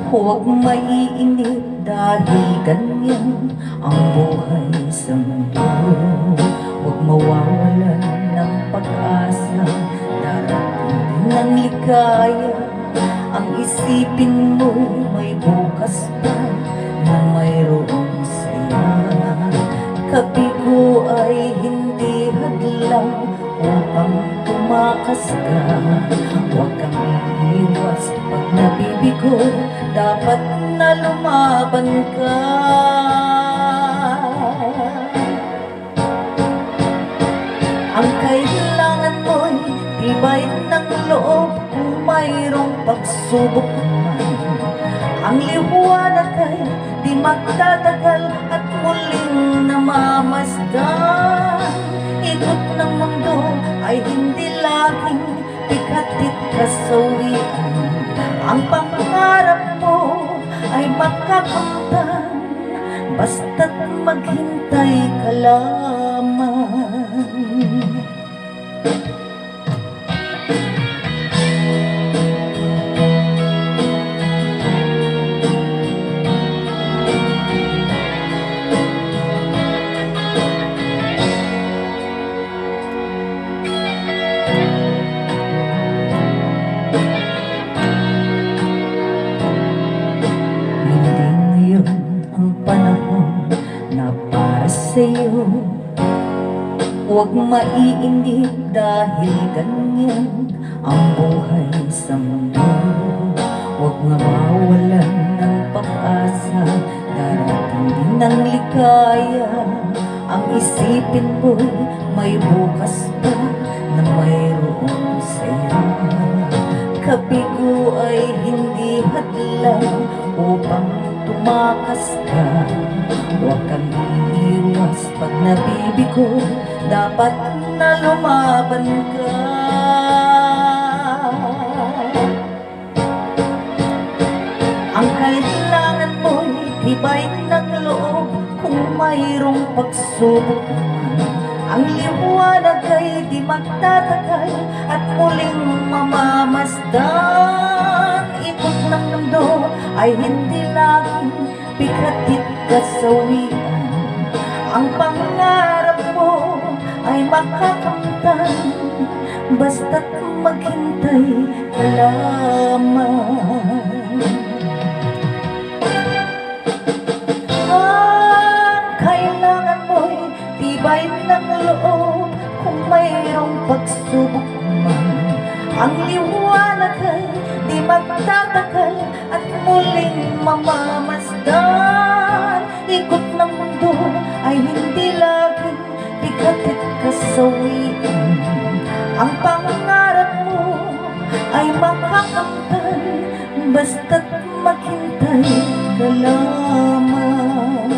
Huwag maiinip dahil ganyan ang buhay sa mundo. Huwag mawawalan ng pag-asa, darating din ang ligaya. Ang isipin mo may bukas pa na mayroong saya. Kabigo ay hindi hadlang upang tumakas ka. Huwag kang iiwas pag nabibigo, dapat na lumaban ka. Ang kailangan mo'y tibay ng loob kung mayroong pagsubok man. Ang liwanag ay di magtatagal at muling namamasdan. Ikot ng mundo ay hindi laging pikatit kasawian. Ang pangarap mo ay makakamtan, basta't maghintay ka lamang. Sa'yo, huwag maiinip dahil ganyan ang buhay sa mundo. Huwag nga mawalan ng pag-asa, darating din ang ligaya. Ang isipin mo may bukas pa na mayroong saya. Kabigo ay hindi hadlang upang tumakas ka. Huwag kang iiwas pag nabibigo, dapat na lumaban ka. Ang kailangan mo'y tibay ng loob kung mayroong pagsubok man. Ang liwanag ay di magtatagal at muling mamamasdan. Ikot ng mundo ay hindi laging pikatit kasawian. Ang pangarap mo ay makakamtan, basta't maghintay ka lamang. Ang kailangan mo'y tibay ng loob kung mayroong pagsubok man. Ang liwanag ay di magtatagal at muling mamamasdan. Ikot ng mundo ay hindi laging pikatit kasawian. Ang pangarap mo ay makakamtan, basta't maghintay ka lamang.